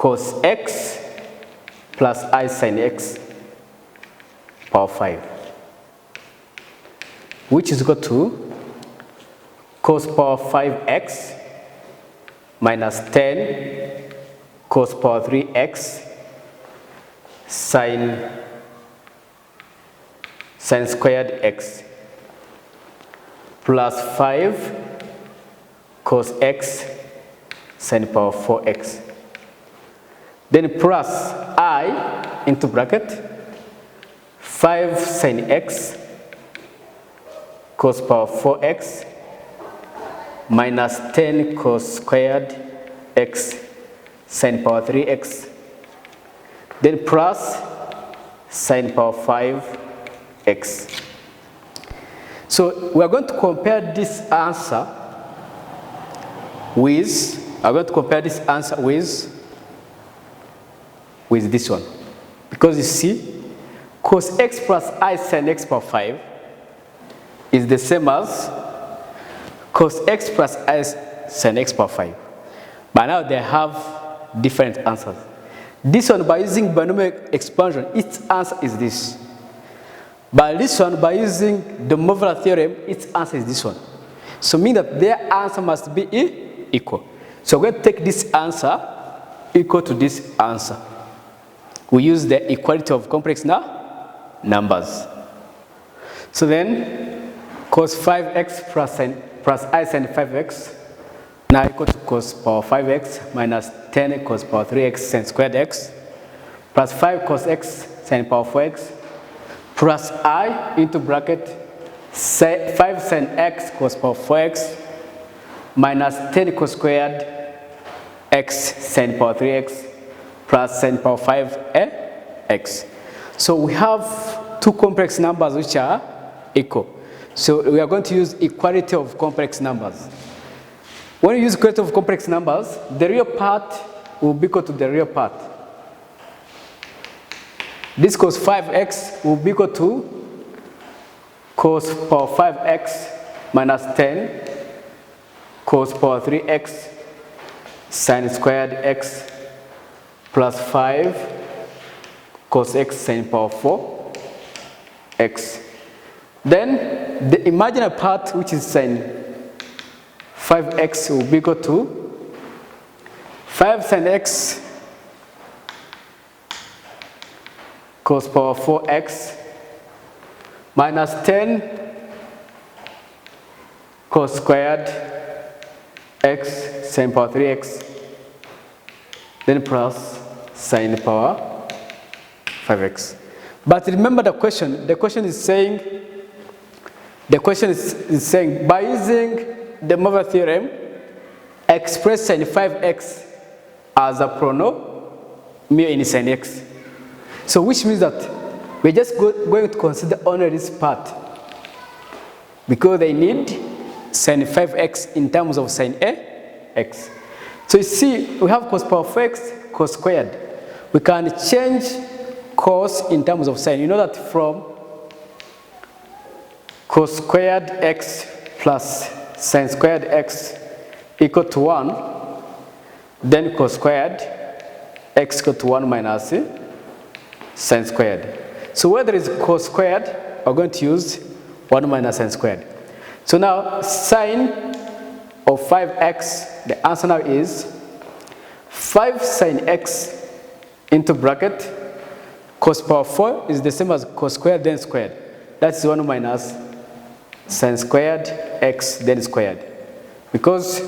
cos x plus I sin x power 5, which is equal to cos power 5x minus 10 cos power 3x sin squared x plus 5 cos x sin power 4x. Then plus I into bracket 5 sin x cos power 4x minus 10 cos squared x sin power 3x. Then plus sin power 5x. So we are going to compare this answer with this one, because you see cos x plus I sin x power 5 is the same as cos x plus I sin x power 5. But now they have different answers. This one, by using binomial expansion, its answer is this. But this one, by using the modular theorem, its answer is this one. So mean that their answer must be equal. So we're going to take this answer equal to this answer. We use the equality of complex numbers. So then cos 5x plus I sin 5x now equal to cos power 5x minus 10 cos power 3x sin squared x plus 5 cos x sin power 4x plus I into bracket 5 sin x cos power 4x minus 10 cos squared x sin power 3x plus sin power 5x. So we have two complex numbers which are equal. So we are going to use equality of complex numbers. When you use equality of complex numbers, the real part will be equal to the real part. This cos 5x will be equal to cos power 5x minus 10 cos power 3x sin squared x plus 5 cos x sin power 4x. Then the imaginary part, which is sin 5x, will be equal to 5 sin x cos power 4x minus 10 cos squared x sin power 3x, then plus sin power 5x. But remember the question is saying by using the modular theorem, express sin 5x as a polynomial in sin x. So which means that we're just going to consider only this part, because they need sin 5x in terms of sin x. So you see, we have cos power 4x, cos squared. We can change cos in terms of sin. You know that from cos squared x plus sin squared x equal to 1, then cos squared x equal to 1 minus sin squared. So where there is cos squared, we're going to use 1 minus sin squared. So now sin of 5x, the answer now is 5 sin x into bracket cos power 4 is the same as cos squared then squared. That's 1 minus sin squared x then squared. Because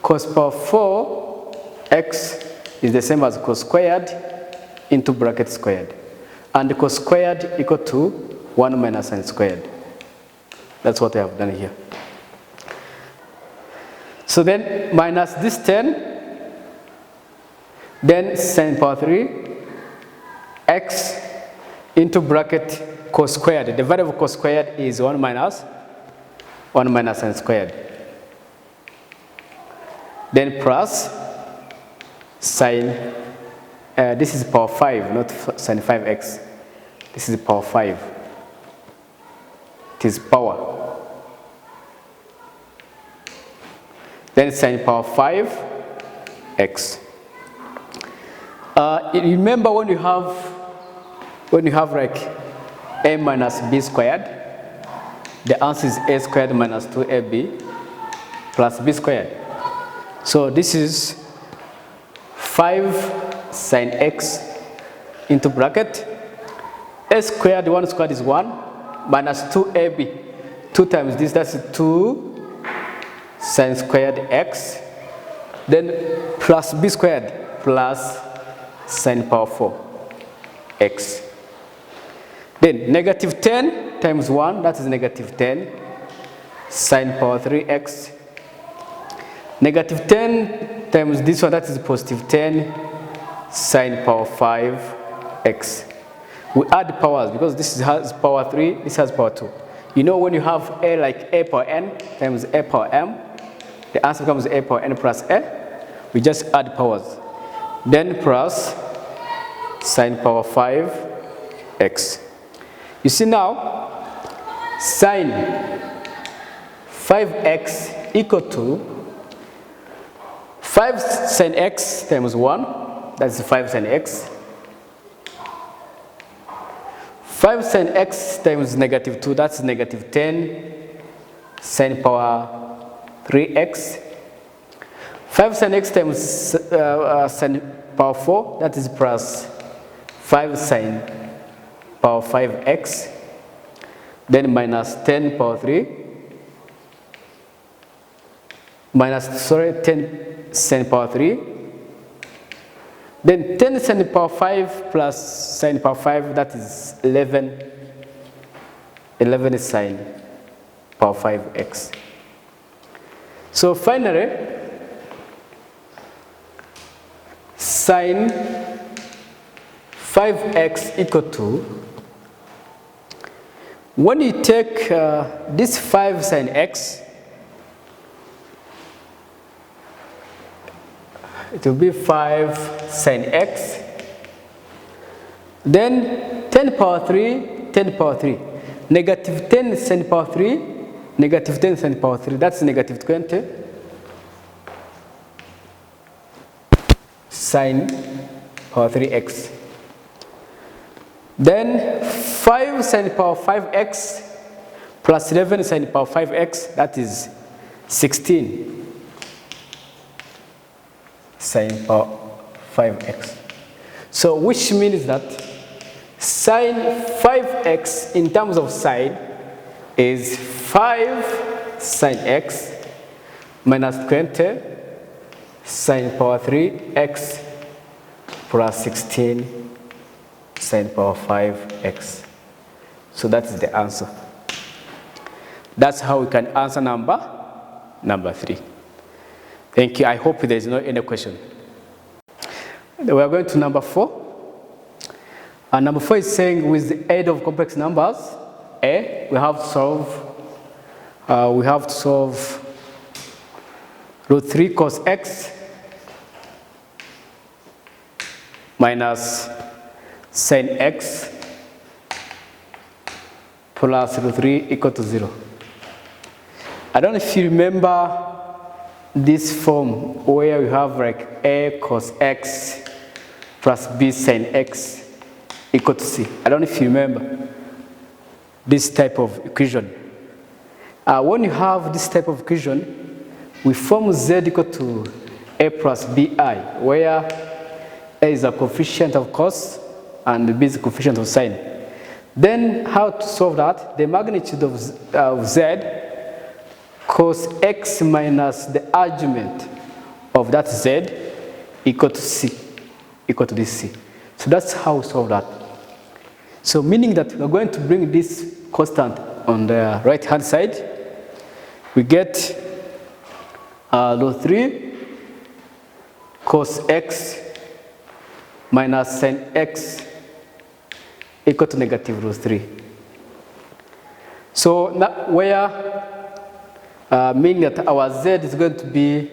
cos power 4x is the same as cos squared into bracket squared. And cos squared equal to 1 minus sin squared. That's what I have done here. So then minus this 10, then sin power 3 x into bracket cos squared. The value of cos squared is 1 minus sin squared. Then plus sin, this is power 5, not sin 5x. This is power 5. It is power. Then sin power 5x. Remember when you have like a minus b squared, the answer is a squared minus 2ab plus b squared. So this is 5 sine x into bracket a squared, 1 squared is 1, minus 2ab, 2 times this, that's 2 sine squared x, then plus b squared plus sine power 4 x. Then negative 10 times 1, that is negative 10 sine power 3x. Negative 10 times this one, that is positive 10 sine power 5x. We add powers because this has power 3, this has power 2. You know when you have a like a power n times a power m, the answer becomes a power n plus a. We just add powers. Then plus sine power 5x. You see now, sine 5x equal to 5 sine x times 1, that's 5 sine x. 5 sine x times negative 2, that's negative 10 sine power 3x. 5 sine x times sine power 4, that is plus 5 sine power 5x. Then minus 10 power 3. Minus, 10 sine power 3. Then 10 sine power 5 plus sine power 5, that is 11. 11 is sine power 5x. So finally, sine 5x equal to, when you take this 5 sine x, it will be 5 sine x, then 10 power 3, 10 power 3, negative 10 sine power 3, negative 10 sine power 3, that's negative 20 sine power 3x. Then 5 sine power 5x plus 11 sine power 5x, that is 16 sine power 5x. So which means that sine 5x in terms of sine is 5 sine x minus 20 sine power 3x plus 16 sine power 5x. So that is the answer. That's how we can answer number 3. Thank you. I hope there is no any question. We are going to number 4. Number 4 is saying with the aid of complex numbers, we have to solve root 3 cos x minus sin x plus root 3 equal to 0. I don't know if you remember this form where we have like a cos x plus b sin x equal to c. I don't know if you remember this type of equation. When you have this type of equation, we form z equal to a plus bi, where a is a coefficient of cos and b is a coefficient of sine. Then how to solve that? The magnitude of z cos x minus the argument of that z equal to c, equal to this c. So that's how we solve that. So meaning that we're going to bring this constant on the right hand side. We get root 3 cos x minus sin x equal to negative root 3. So now where meaning that our z is going to be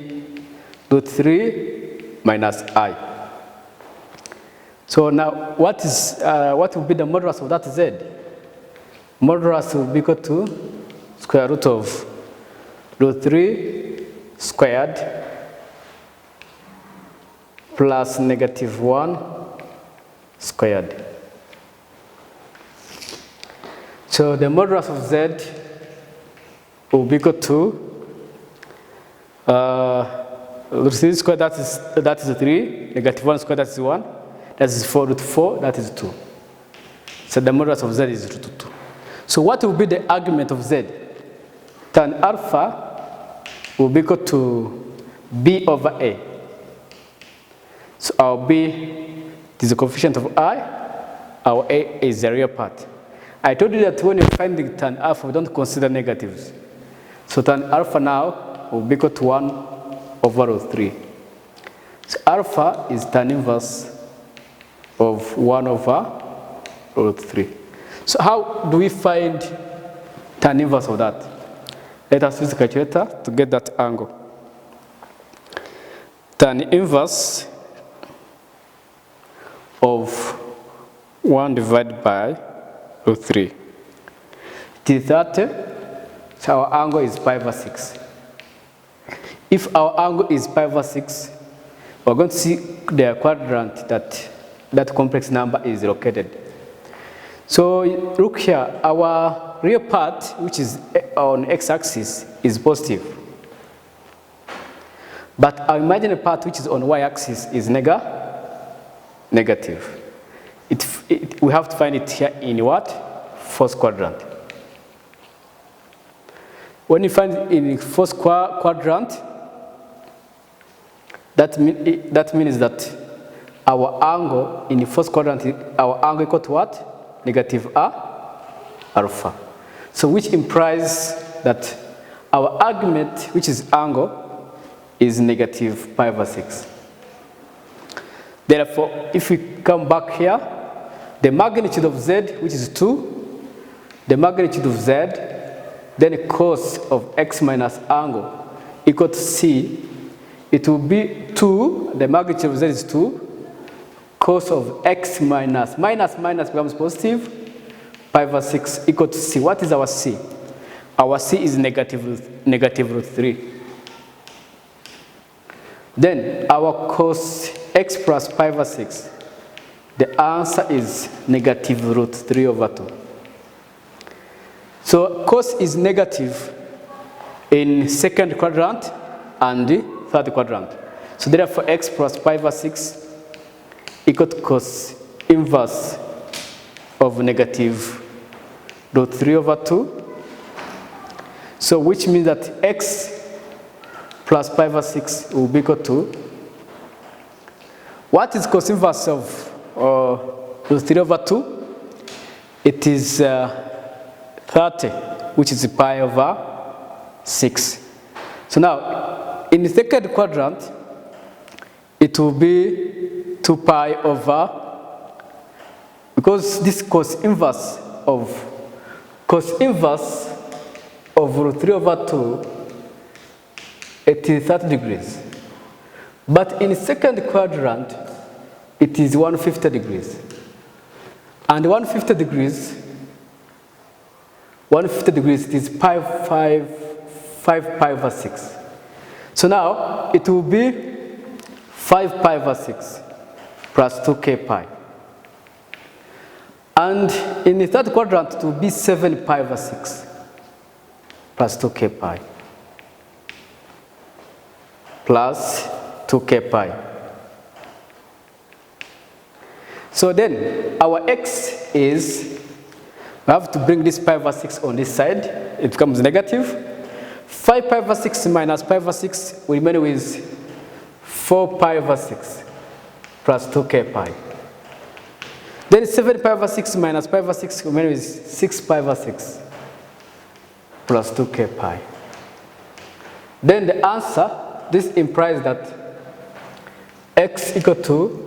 root 3 minus I. So now what will be the modulus of that z? Modulus will be equal to square root of root 3 squared plus negative 1 squared. So the modulus of z will be equal to root 3 squared, that is 3, negative 1 squared, that is 1, that is 4 root 4, that is 2. So the modulus of z is root 2. So what will be the argument of z? Tan alpha will be equal to b over a. So our b is the coefficient of I, our a is the real part. I told you that when you're finding tan alpha, we don't consider negatives. So tan alpha now will be equal to 1 over root 3. So alpha is tan inverse of 1 over root 3. So how do we find tan inverse of that? Let us use the calculator to get that angle. Tan inverse of 1 divided by root 3. It is 30, so our angle is pi over 6. If our angle is pi over 6, we're going to see the quadrant that complex number is located. So look here, our real part, which is on x-axis, is positive. But our imaginary part, which is on y-axis, is negative. We have to find it here in what? First quadrant. When you find it in first quadrant, that means that our angle in the first quadrant, our angle equal to what? Negative alpha. So which implies that our argument, which is angle, is negative pi over 6. Therefore, if we come back here, the magnitude of z, which is 2, the magnitude of z, then cos of x minus angle equal to c, it will be 2, the magnitude of z is 2, cos of x minus becomes positive, pi over 6 equal to c. What is our c? Our c is negative root 3. Then our cos x plus pi over 6, the answer is negative root 3 over 2. So cos is negative in second quadrant and the third quadrant. So therefore x plus pi over 6 equal to cos inverse of negative root 3 over 2. So which means that x plus pi over 6 will be equal to, what is cos inverse of root 3 over 2? It is 30, which is pi over 6. So now, in the second quadrant, it will be 2 pi over, because this cos inverse of root 3 over 2, it is 30 degrees. But in the second quadrant, it is 150 degrees. And 150 degrees, it is 5 pi over 6. So now, it will be 5 pi over 6 plus 2k pi. And in the third quadrant, it will be 7 pi over 6 plus 2k pi plus 2k pi. So then, our x is, we have to bring this pi over 6 on this side. It becomes negative. 5 pi over 6 minus pi over 6 will remain with 4 pi over 6 plus 2k pi. Then 7 pi over 6 minus pi over 6 will remain with 6 pi over 6 plus 2k pi. Then the answer, this implies that x equal to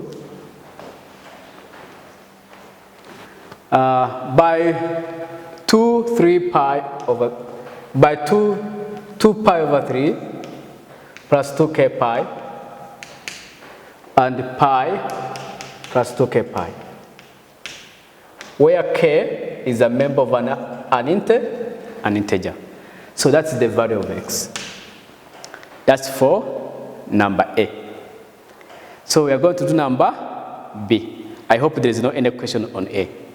by 2 pi over 3 plus 2k pi and pi plus 2k pi, where k is a member of an integer. So that's the value of x. That's for number A. So we are going to do number B. I hope there is no any question on A.